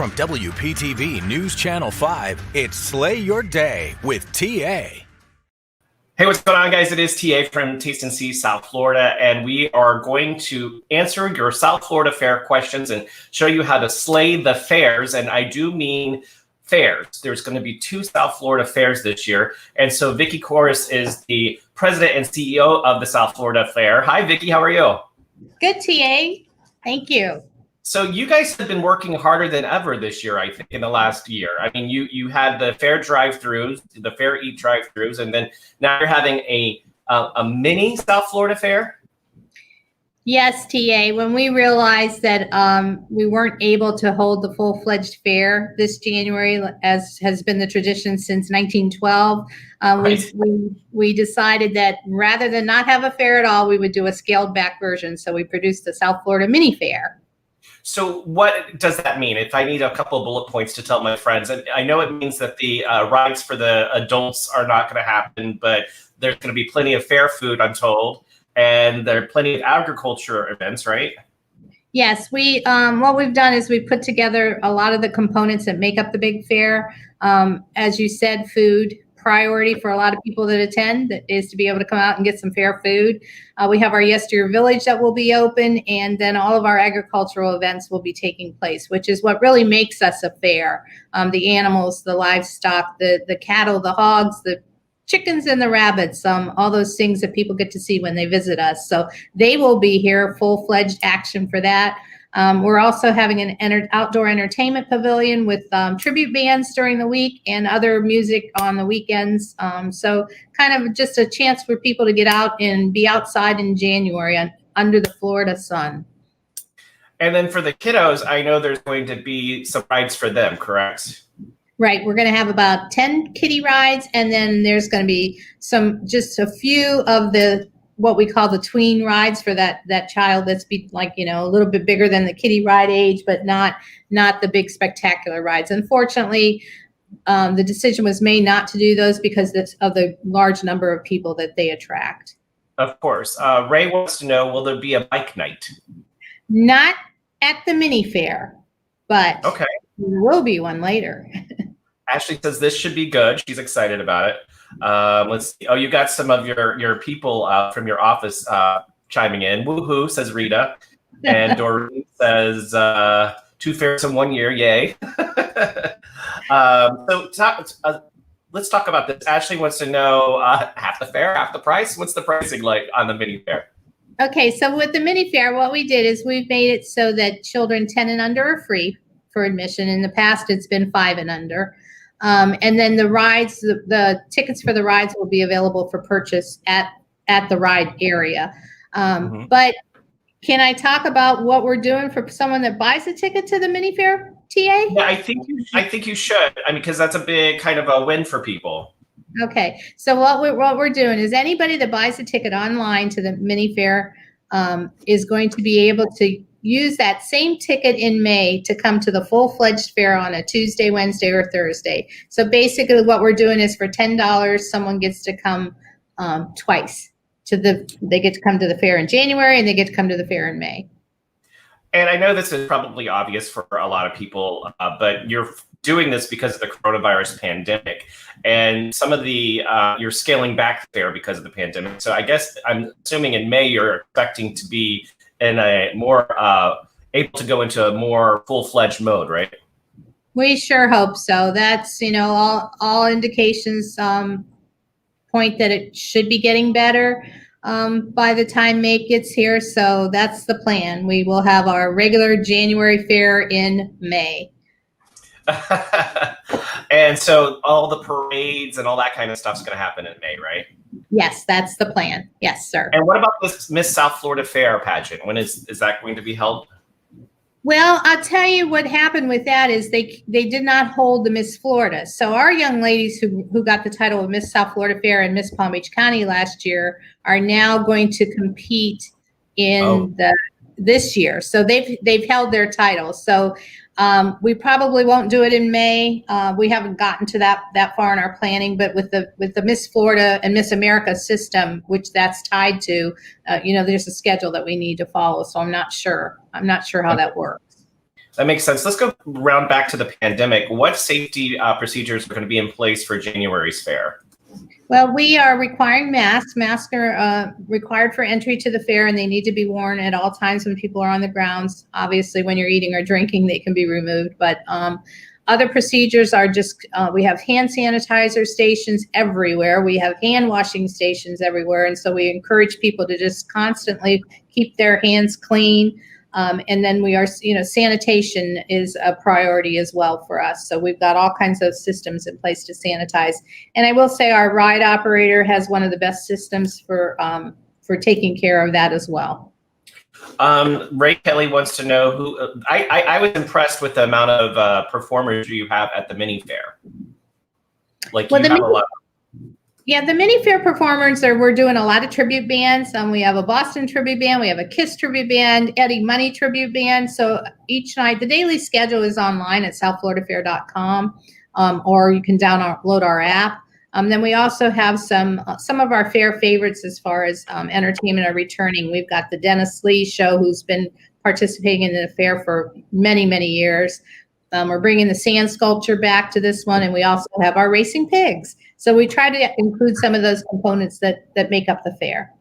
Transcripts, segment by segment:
From WPTV News Channel 5, it's Slay Your Day with T.A. Hey, what's going on, guys? It is T.A. from Taste and See South Florida, and we are going to answer your South Florida fair questions and show you how to slay the fairs. And I do mean fairs. There's going to be 2 South Florida fairs this year. And so Vicki Chouris is the president and CEO of the South Florida Fair. Hi, Vicki. How are you? Good, T.A. Thank you. So you guys have been working harder than ever this year, I think, in the last year. I mean, you had the fair drive-throughs, the fair eat drive-throughs, and then now you're having a mini South Florida fair? Yes, T.A. When we realized that we weren't able to hold the full-fledged fair this January, as has been the tradition since 1912, Right. we decided that rather than not have a fair at all, we would do a scaled-back version. So we produced the South Florida mini fair. So what does that mean? If I need a couple of bullet points to tell my friends, and I know it means that the rides for the adults are not going to happen, but there's going to be plenty of fair food, I'm told, and there are plenty of agriculture events, right? Yes, we what we've done is we put together a lot of the components that make up the big fair. As you said, food priority for a lot of people that attend that is to be able to come out and get some fair food. We have our Yesteryear Village that will be open, and then all of our agricultural events will be taking place, which is what really makes us a fair. The animals, the livestock, the cattle, the hogs, the chickens and the rabbits, all those things that people get to see when they visit us. So they will be here, full-fledged action for that. We're also having an outdoor entertainment pavilion with tribute bands during the week and other music on the weekends. So kind of just a chance for people to get out and be outside in January under the Florida sun. And then for the kiddos, I know there's going to be some rides for them, correct? Right. We're going to have about 10 kiddie rides, and then there's going to be just a few of what we call the tween rides for that child that's a little bit bigger than the kiddie ride age, but not the big spectacular rides. Unfortunately, the decision was made not to do those because of the large number of people that they attract. Of course. Ray wants to know, will there be a bike night? Not at the mini fair, but okay, there will be one later. Ashley says this should be good. She's excited about it. Let's see. Oh, you got some of your people from your office chiming in. Woohoo, says Rita. And Doreen says 2 fairs in 1 year. Yay. Let's talk about this. Ashley wants to know half the fare, half the price. What's the pricing like on the mini fair? Okay, so with the mini fair, what we did is we've made it so that children 10 and under are free for admission. In the past, it's been 5 and under. And then the rides, the tickets for the rides will be available for purchase at the ride area. But can I talk about what we're doing for someone that buys a ticket to the mini fair, T.A.? Yeah, I think you should. I mean, because that's a big kind of a win for people. Okay, so what we're doing is anybody that buys a ticket online to the mini fair is going to be able to use that same ticket in May to come to the full-fledged fair on a Tuesday, Wednesday, or Thursday. So basically what we're doing is for $10, someone gets to come twice. They get to come to the fair in January, and they get to come to the fair in May. And I know this is probably obvious for a lot of people, but you're doing this because of the coronavirus pandemic. And some of the, you're scaling back the fair because of the pandemic. So I guess I'm assuming in May you're expecting to be in a more able to go into a more full-fledged mode, right? We sure hope so. That's, all indications point that it should be getting better by the time May gets here. So that's the plan. We will have our regular January fair in May. And so all the parades and all that kind of stuff is going to happen in May, right? Yes, that's the plan. Yes, sir. And what about this Miss South Florida Fair pageant? When is that going to be held? Well, I'll tell you what happened with that is they did not hold the Miss Florida. So our young ladies who got the title of Miss South Florida Fair and Miss Palm Beach County last year are now going to compete in this year. So they've held their title. So we probably won't do it in May. We haven't gotten to that far in our planning, but with the Miss Florida and Miss America system, which that's tied to, there's a schedule that we need to follow. So I'm not sure how that works. That makes sense. Let's go round back to the pandemic. What safety procedures are going to be in place for January's fair? Well, we are requiring masks. Masks are required for entry to the fair, and they need to be worn at all times when people are on the grounds. Obviously, when you're eating or drinking, they can be removed. But other procedures are just, we have hand sanitizer stations everywhere. We have hand washing stations everywhere. And so we encourage people to just constantly keep their hands clean. And then we are, sanitation is a priority as well for us. So we've got all kinds of systems in place to sanitize. And I will say our ride operator has one of the best systems for taking care of that as well. Ray Kelly wants to know who, I was impressed with the amount of performers you have at the mini fair. Like, well, you have a lot. Yeah, the mini fair performers we're doing a lot of tribute bands. We have a Boston tribute band, we have a Kiss tribute band, Eddie Money tribute band. So each night, the daily schedule is online at southfloridafair.com, or you can download our app. Then we also have some of our fair favorites as far as entertainment are returning. We've got the Dennis Lee Show, who's been participating in the fair for many, many years. We're bringing the sand sculpture back to this one, and we also have our racing pigs. So we try to include some of those components that make up the fair.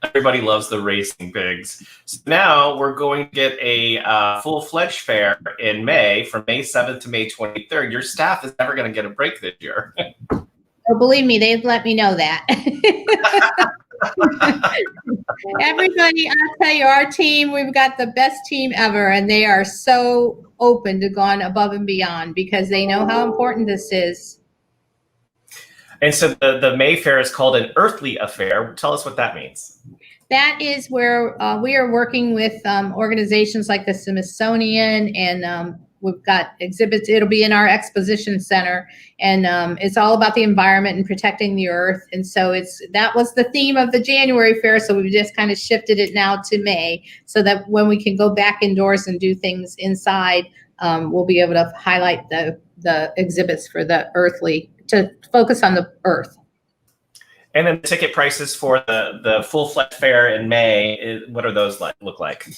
Everybody loves the racing pigs. So now we're going to get a full-fledged fair in May, from May 7th to May 23rd. Your staff is never going to get a break this year. Oh, believe me, they've let me know that. Everybody, I'll tell you, our team, we've got the best team ever, and they are so open to going above and beyond because they know how important this is. And so the May Fair is called an earthly affair. Tell us what that means. That is where we are working with organizations like the Smithsonian, and we've got exhibits. It'll be in our exposition center, and it's all about the environment and protecting the earth. And so that was the theme of the January fair. So we've just kind of shifted it now to May, so that when we can go back indoors and do things inside, we'll be able to highlight the exhibits for the earthly, to focus on the earth. And then the ticket prices for the full-fledged fair in May, what are those look like?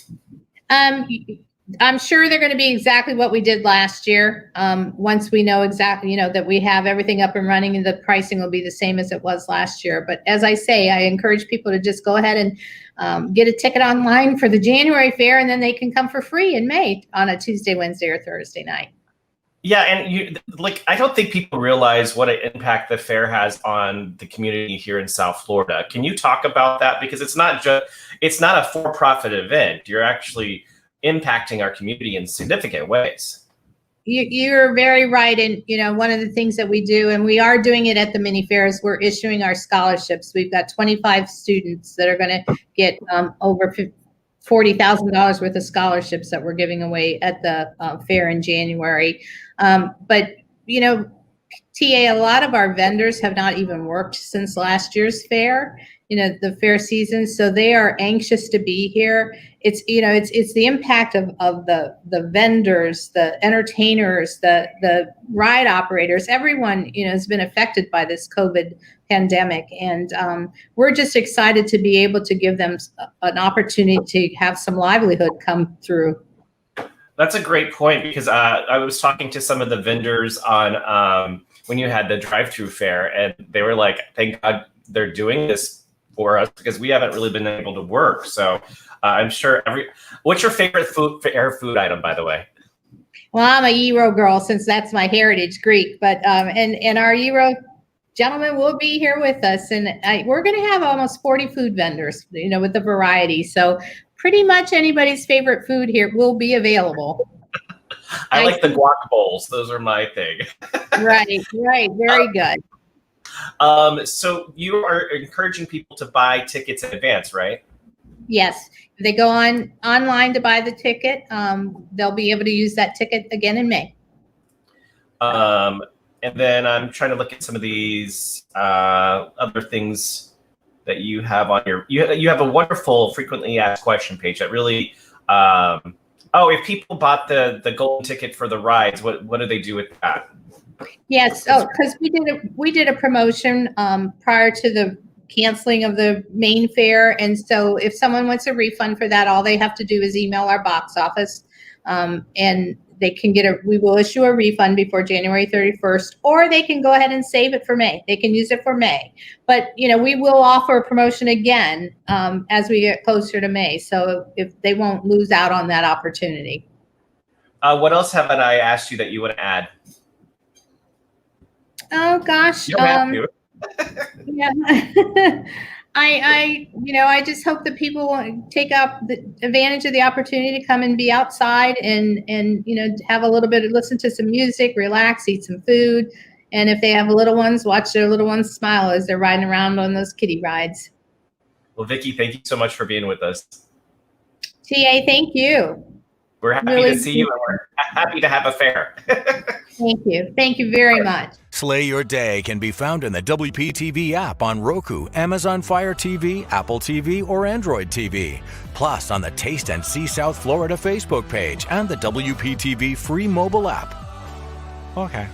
I'm sure they're going to be exactly what we did last year. Once we know exactly, that we have everything up and running, and the pricing will be the same as it was last year. But as I say, I encourage people to just go ahead and get a ticket online for the January fair, and then they can come for free in May on a Tuesday, Wednesday, or Thursday night. Yeah, and I don't think people realize what an impact the fair has on the community here in South Florida. Can you talk about that? Because it's not a for-profit event. You're actually impacting our community in significant ways. You're very right. And, one of the things that we do, and we are doing it at the mini fair, is we're issuing our scholarships. We've got 25 students that are going to get over $40,000 worth of scholarships that we're giving away at the fair in January. But, TA, a lot of our vendors have not even worked since last year's fair, the fair season. So they are anxious to be here. It's the impact of the vendors, the entertainers, the ride operators, everyone, has been affected by this COVID pandemic. And we're just excited to be able to give them an opportunity to have some livelihood come through. That's a great point, because I was talking to some of the vendors on when you had the drive-through fair, and they were like, thank God they're doing this for us, because we haven't really been able to work. So I'm sure what's your favorite food item, by the way? Well, I'm a gyro girl, since that's my heritage, Greek, but and our gyro gentleman will be here with us, and we're going to have almost 40 food vendors, with the variety. So pretty much anybody's favorite food here will be available. I like the guac bowls. Those are my thing. Right. Very good. So you are encouraging people to buy tickets in advance, right? Yes. If they go online to buy the ticket, they'll be able to use that ticket again in May. And then I'm trying to look at some of these other things that you have on you have a wonderful frequently asked question page that really, if people bought the golden ticket for the rides, what do they do with that? Yes. Because we did a promotion prior to the canceling of the main fair. And so if someone wants a refund for that, all they have to do is email our box office. and they can we will issue a refund before January 31st, or they can go ahead and save it for May. They can use it for May. But, we will offer a promotion again as we get closer to May. So if they won't lose out on that opportunity. What else haven't I asked you that you would add? Oh, gosh. You don't have to. Yeah. I just hope that people will take up the advantage of the opportunity to come and be outside and have a little bit of listen to some music, relax, eat some food. And if they have little ones, watch their little ones smile as they're riding around on those kiddie rides. Well, Vicki, thank you so much for being with us. T.A., thank you. We're happy to see you, and we're happy to have a fair. Thank you. Thank you very much. Slay Your Day can be found in the WPTV app on Roku, Amazon Fire TV, Apple TV, or Android TV. Plus on the Taste and See South Florida Facebook page and the WPTV free mobile app. Okay.